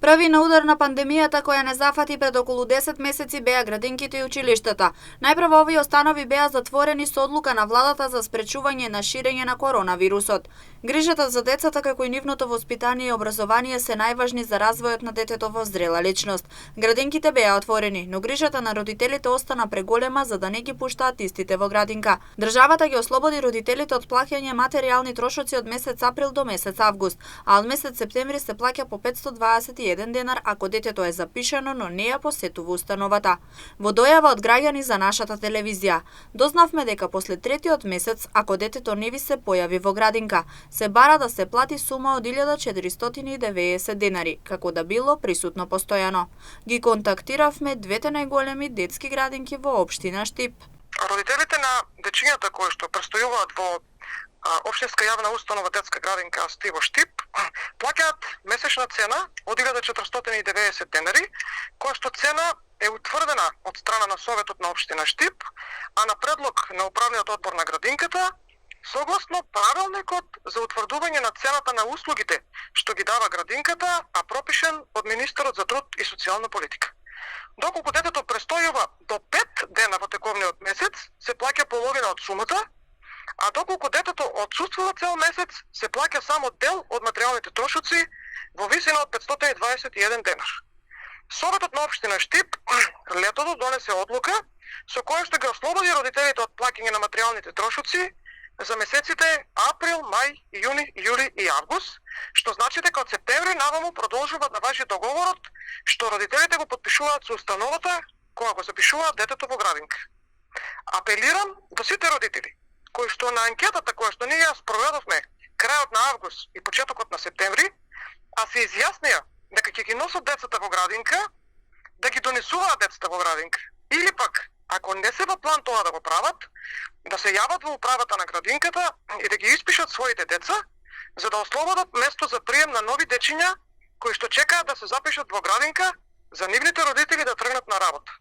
Први на удар на пандемијата која не зафати пред околу 10 месеци беа градинките и училиштата. Најпрво овие установи беа затворени со одлука на владата за спречување на ширење на коронавирусот. Грижата за децата како и нивното воспитание и образование се најважни за развојот на детето во зрела личност. Градинките беа отворени, но грижата на родителите остана преголема за да не ги пуштаат истите во градинка. Државата ги ослободи родителите од плаќање материјални трошоци од месец април до месец август, а од месец септември се плаќа по 521 денар ако детето е запишано, но не ја посетува установата. Во дојава од граѓани за нашата телевизија, дознавме дека после третиот месец, ако детето не ви се појави во градинка, се бара да се плати сума од 1490 денари, како да било присутно постојано. Ги контактиравме двете најголеми детски градинки во општина Штип. Родителите на дечињата кои што престојуваат во Општинска јавна установа детска градинка Стиво Штип плаќаат месечна цена од 1490 денари, која што цена е утврдена од страна на Советот на Општина Штип, а на предлог на управниот одбор на градинката, согласно правилникот за утврдување на цената на услугите што ги дава градинката, а пропишен од министерот за труд и социјална политика. Доколку детето престојува до 5 дена во тековниот месец, се плаќа половина од сумата, а доколку детето отсуствува цел месец, се плаќа само дел од материјалните трошоци во висина од 521 денар. Советот на Општина Штип летото донесе одлука со која што ги ослободи родителите од плаќање на материјалните трошоци за месеците април, мај, јуни, јули и август, што значи дека од септември наваму продолжува да важи договорот што родителите го потпишуваат со установата која го запишуваат детето во градинка. Апелирам до сите родители кои што на анкетата која што ние ја спроведовме крајот на август и почетокот на септември, а се изјаснија дека ќе ги носат децата во градинка, да ги донесуваат децата во градинка. Или пак, ако не се во план тоа да го прават, да се јават во управата на градинката и да ги испишат своите деца, за да ослободат место за прием на нови дечиња кои што чекаат да се запишат во градинка за нивните родители да тргнат на работа.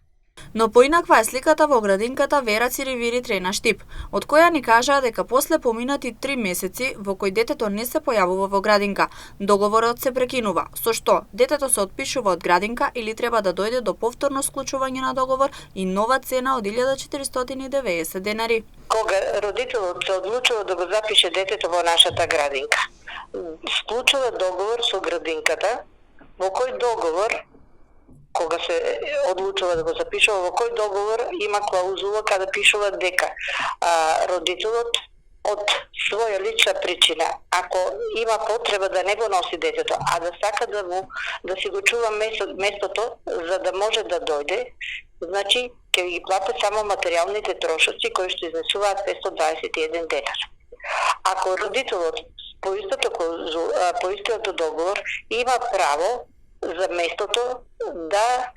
Но поинаква е сликата во градинката Вера Циривири Трена Штип, од која ни кажаа дека после поминати 3 месеци во кои детето не се појавува во градинка, договорот се прекинува, со што детето се отпишува од градинка или треба да дојде до повторно склучување на договор и нова цена од 1490 денари. Кога родителот се одлучува да го запише детето во нашата градинка, склучува договор со градинката, во кој договор кога се одлучува да го запишува, во кој договор има клаузула каде пишува дека родителот од своја лична причина, ако има потреба да не го носи детето, а да сака да си го чува местото за да може да дојде, значи ќе ги плати само материјалните трошоци кои што изнесуваат 521 денар. Ако родителот по истиот договор има право за местото да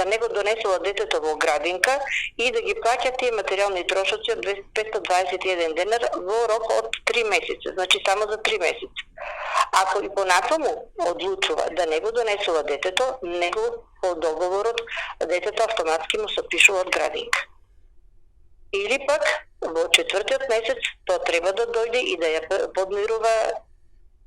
не го донесува детето во градинка и да ги плаќа тие материјални трошоци од 521 денар во рок од 3 месеци, значи само за 3 месеци. Ако и понатаму одлучува да не го донесува детето, него по договорот детето автоматски му се пишува од градинка. Или пак во четвртиот месец тоа треба да дојде и да ја подмирува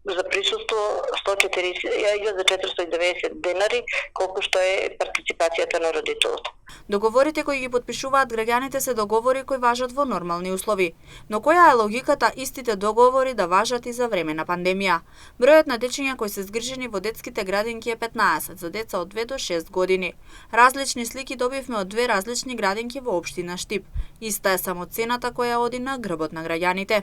за присуство 1490 денари, колку што е партиципацијата на родителот. Договорите кои ги потпишуваат граѓаните се договори кои важат во нормални услови. Но која е логиката истите договори да важат и за време на пандемија? Бројот на дечиња кои се згрижени во детските градинки е 15 за деца од 2 до 6 години. Различни слики добивме од две различни градинки во општина Штип. Иста е само цената која оди на грбот на граѓаните.